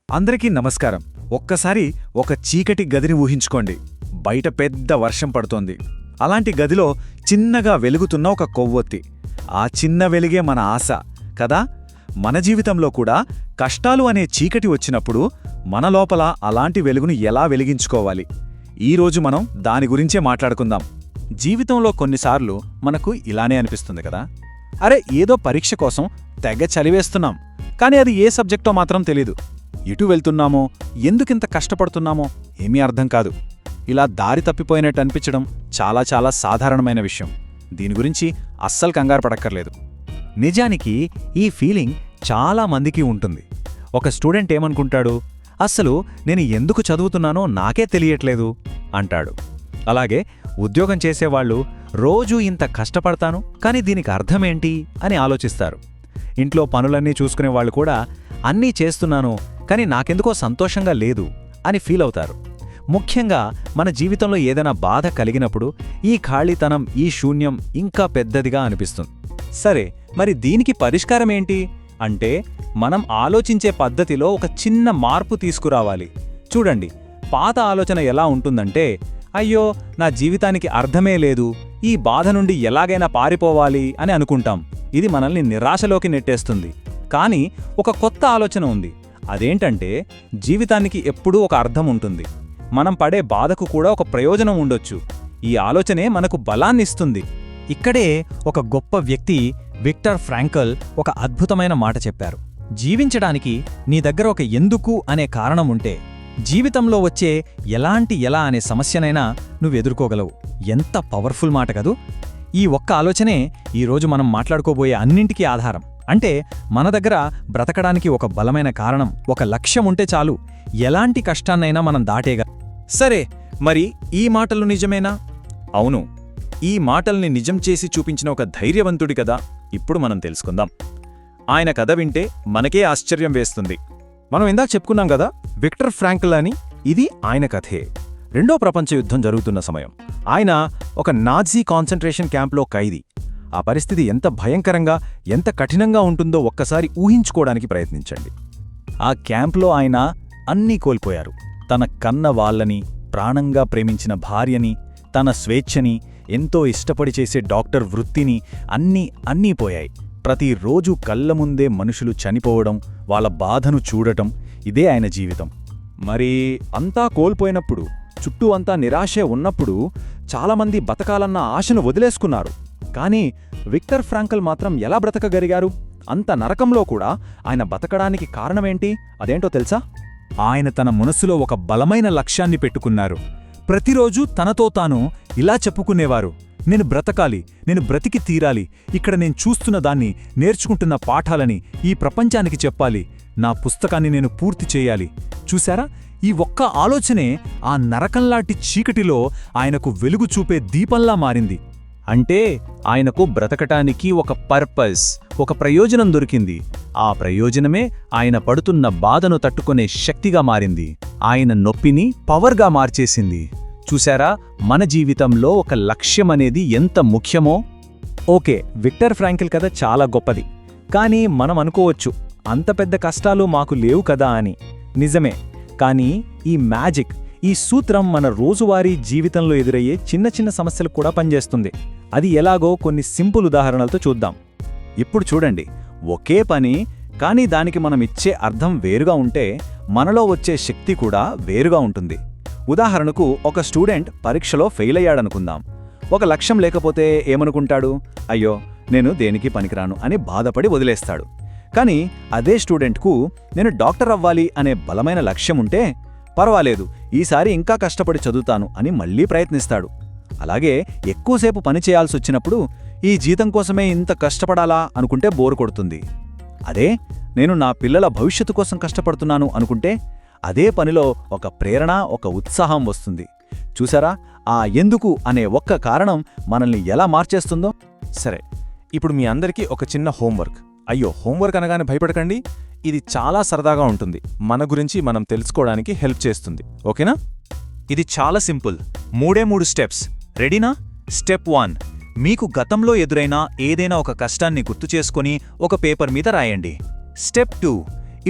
అందరికీ నమస్కారం. ఒక్కసారి ఒక చీకటి గదిని ఊహించుకోండి. బయట పెద్ద వర్షం పడుతోంది. అలాంటి గదిలో చిన్నగా వెలుగుతున్న ఒక కొవ్వొత్తి. ఆ చిన్న వెలిగే మన ఆశ కదా. మన జీవితంలో కూడా కష్టాలు అనే చీకటి వచ్చినప్పుడు మన లోపల అలాంటి వెలుగును ఎలా వెలిగించుకోవాలి, ఈరోజు మనం దాని గురించే మాట్లాడుకుందాం. జీవితంలో కొన్నిసార్లు మనకు ఇలానే అనిపిస్తుంది కదా, అరే ఏదో పరీక్ష కోసం తెగ చలివేస్తున్నాం, కానీ అది ఏ సబ్జెక్టో మాత్రం తెలీదు. ఎటు వెళ్తున్నామో, ఎందుకింత కష్టపడుతున్నామో ఏమీ అర్థం కాదు. ఇలా దారి తప్పిపోయినట్టు అనిపించడం చాలా చాలా సాధారణమైన విషయం. దీని గురించి అస్సలు కంగారు పడక్కర్లేదు. నిజానికి ఈ ఫీలింగ్ చాలా మందికి ఉంటుంది. ఒక స్టూడెంట్ ఏమనుకుంటాడు, అస్సలు నేను ఎందుకు చదువుతున్నానో నాకే తెలియట్లేదు అంటాడు. అలాగే ఉద్యోగం చేసేవాళ్లు రోజూ ఇంత కష్టపడతాను, కానీ దీనికి అర్థమేంటి అని ఆలోచిస్తారు. ఇంట్లో పనులన్నీ చూసుకునేవాళ్లు కూడా అన్నీ చేస్తున్నాను, కానీ నాకెందుకో సంతోషంగా లేదు అని ఫీల్ అవుతారు. ముఖ్యంగా మన జీవితంలో ఏదైనా బాధ కలిగినప్పుడు ఈ ఖాళీతనం, ఈ శూన్యం ఇంకా పెద్దదిగా అనిపిస్తుంది. సరే, మరి దీనికి పరిష్కారమేంటి అంటే మనం ఆలోచించే పద్ధతిలో ఒక చిన్న మార్పు తీసుకురావాలి. చూడండి, పాత ఆలోచన ఎలా ఉంటుందంటే, అయ్యో నా జీవితానికి అర్థమే లేదు, ఈ బాధ నుండి ఎలాగైనా పారిపోవాలి అని అనుకుంటాం. ఇది మనల్ని నిరాశలోకి నెట్టేస్తుంది. కానీ ఒక కొత్త ఆలోచన ఉంది. అదేంటంటే, జీవితానికి ఎప్పుడూ ఒక అర్థం ఉంటుంది. మనం పడే బాధకు కూడా ఒక ప్రయోజనం ఉండొచ్చు. ఈ ఆలోచనే మనకు బలాన్నిస్తుంది. ఇక్కడే ఒక గొప్ప వ్యక్తి విక్టర్ ఫ్రాంకల్ ఒక అద్భుతమైన మాట చెప్పారు. జీవించడానికి నీ దగ్గర ఒక ఎందుకు అనే కారణం ఉంటే జీవితంలో వచ్చే ఎలా అనే సమస్యనైనా నువ్వెదుర్కోగలవు. ఎంత పవర్ఫుల్ మాట కదూ. ఈ ఒక్క ఆలోచనే ఈరోజు మనం మాట్లాడుకోబోయే అన్నింటికీ ఆధారం. అంటే మన దగ్గర బ్రతకడానికి ఒక బలమైన కారణం, ఒక లక్ష్యం ఉంటే చాలు, ఎలాంటి కష్టాన్నైనా మనం దాటేగా. సరే, మరి ఈ మాటలు నిజమేనా? అవును, ఈ మాటల్ని నిజం చేసి చూపించిన ఒక ధైర్యవంతుడి కథ ఇప్పుడు మనం తెలుసుకుందాం. ఆయన కథ వింటే మనకే ఆశ్చర్యం వేస్తుంది. మనం ఇందాక చెప్పుకున్నాం కదా, విక్టర్ ఫ్రాంకల్ అని. ఇది ఆయన కథే. రెండో ప్రపంచ యుద్ధం జరుగుతున్న సమయం. ఆయన ఒక నాజీ కాన్సంట్రేషన్ క్యాంప్లో ఖైదీ. ఆ పరిస్థితి ఎంత భయంకరంగా, ఎంత కఠినంగా ఉంటుందో ఒక్కసారి ఊహించుకోవడానికి ప్రయత్నించండి. ఆ క్యాంప్లో ఆయన అన్నీ కోల్పోయారు. తన కన్న వాళ్ళని, ప్రాణంగా ప్రేమించిన భార్యని, తన స్వేచ్ఛని, ఎంతో ఇష్టపడి చేసే డాక్టర్ వృత్తిని, అన్నీ పోయాయి. ప్రతిరోజూ కళ్ల ముందే మనుషులు చనిపోవడం, వాళ్ళ బాధను చూడటం, ఇదే ఆయన జీవితం. మరి అంతా కోల్పోయినప్పుడు, చుట్టూ అంతా నిరాశే ఉన్నప్పుడు చాలామంది బతకాలన్న ఆశను వదిలేసుకున్నారు. కానీ విక్టర్ ఫ్రాంకల్ మాత్రం ఎలా బ్రతకగలిగారు? అంత నరకంలో కూడా ఆయన బతకడానికి కారణమేంటి? అదేంటో తెలుసా? ఆయన తన మనసులో ఒక బలమైన లక్ష్యాన్ని పెట్టుకున్నారు. ప్రతిరోజూ తనతో తాను ఇలా చెప్పుకునేవారు, నేను బ్రతకాలి, నేను బ్రతికి తీరాలి, ఇక్కడ నేను చూస్తున్న దాన్ని, నేర్చుకుంటున్న పాఠాలని ఈ ప్రపంచానికి చెప్పాలి, నా పుస్తకాన్ని నేను పూర్తి చేయాలి. చూశారా, ఈ ఒక్క ఆలోచనే ఆ నరకంలాంటి చీకటిలో ఆయనకు వెలుగు చూపే దీపంలా మారింది. అంటే ఆయనకు బ్రతకటానికి ఒక పర్పస్, ఒక ప్రయోజనం దొరికింది. ఆ ప్రయోజనమే ఆయన పడుతున్న బాధను తట్టుకునే శక్తిగా మారింది. ఆయన నొప్పిని పవర్గా మార్చేసింది. చూశారా, మన జీవితంలో ఒక లక్ష్యమనేది ఎంత ముఖ్యమో. ఓకే, విక్టర్ ఫ్రాంకల్ కథ చాలా గొప్పది. కానీ మనం అనుకోవచ్చు, అంత పెద్ద కష్టాలు మాకు లేవు కదా అని. నిజమే, కానీ ఈ మ్యాజిక్, ఈ సూత్రం మన రోజువారీ జీవితంలో ఎదురయ్యే చిన్న చిన్న సమస్యలకు కూడా పనిచేస్తుంది. అది ఎలాగో కొన్ని సింపుల్ ఉదాహరణలతో చూద్దాం. ఇప్పుడు చూడండి, ఒకే పని, కానీ దానికి మనం ఇచ్చే అర్థం వేరుగా ఉంటే మనలో వచ్చే శక్తి కూడా వేరుగా ఉంటుంది. ఉదాహరణకు, ఒక స్టూడెంట్ పరీక్షలో ఫెయిల్ అయ్యాడనుకుందాం. ఒక లక్ష్యం లేకపోతే ఏమనుకుంటాడు? అయ్యో నేను దేనికి పనికిరాను అని బాధపడి వదిలేస్తాడు. కానీ అదే స్టూడెంట్కు నేను డాక్టర్ అవ్వాలి అనే బలమైన లక్ష్యం ఉంటే, పర్వాలేదు ఈసారి ఇంకా కష్టపడి చదువుతాను అని మళ్లీ ప్రయత్నిస్తాడు. అలాగే ఎక్కువసేపు పనిచేయాల్సొచ్చినప్పుడు ఈ జీతం కోసమే ఇంత కష్టపడాలా అనుకుంటే బోరు కొడుతుంది. అదే నేను నా పిల్లల భవిష్యత్తు కోసం కష్టపడుతున్నాను అనుకుంటే అదే పనిలో ఒక ప్రేరణ, ఒక ఉత్సాహం వస్తుంది. చూసారా, ఆ ఎందుకు అనే ఒక్క కారణం మనల్ని ఎలా మార్చేస్తుందో. సరే, ఇప్పుడు మీ అందరికీ ఒక చిన్న హోంవర్క్. అయ్యో, హోంవర్క్ అనగానే భయపడకండి, ఇది చాలా సరదాగా ఉంటుంది. మన గురించి మనం తెలుసుకోవడానికి హెల్ప్ చేస్తుంది. ఓకేనా? ఇది చాలా సింపుల్, 3 స్టెప్స్. రెడీనా? స్టెప్ 1, మీకు గతంలో ఎదురైన ఏదైనా ఒక కష్టాన్ని గుర్తుచేసుకొని ఒక పేపర్ మీద రాయండి. స్టెప్ 2,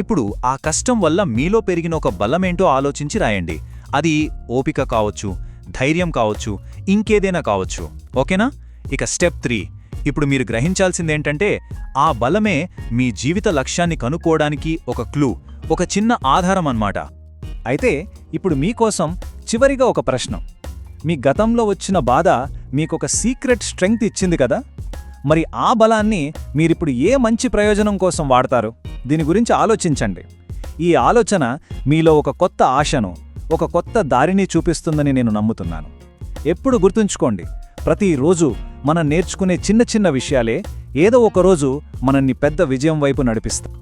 ఇప్పుడు ఆ కష్టం వల్ల మీలో పెరిగిన ఒక బలమేంటో ఆలోచించి రాయండి. అది ఓపిక కావచ్చు, ధైర్యం కావచ్చు, ఇంకేదైనా కావచ్చు. ఓకేనా? ఇక స్టెప్ 3. ఇప్పుడు మీరు గ్రహించాల్సిందేంటంటే ఆ బలమే మీ జీవిత లక్ష్యాన్ని కనుక్కోవడానికి ఒక క్లూ, ఒక చిన్న ఆధారం అన్నమాట. అయితే ఇప్పుడు మీకోసం చివరిగా ఒక ప్రశ్న. మీ గతంలో వచ్చిన బాధ మీకొక సీక్రెట్ స్ట్రెంగ్త్ ఇచ్చింది కదా? మరి ఆ బలాన్ని మీరిప్పుడు ఏ మంచి ప్రయోజనం కోసం వాడతారు? దీని గురించి ఆలోచించండి. ఈ ఆలోచన మీలో ఒక కొత్త ఆశను, ఒక కొత్త దారిని చూపిస్తుందని నేను నమ్ముతున్నాను. ఎప్పుడు గుర్తుంచుకోండి, ప్రతిరోజు మనం నేర్చుకునే చిన్న చిన్న విషయాలే ఏదో ఒక రోజు మనల్ని పెద్ద విజయం వైపు నడిపిస్తాయి.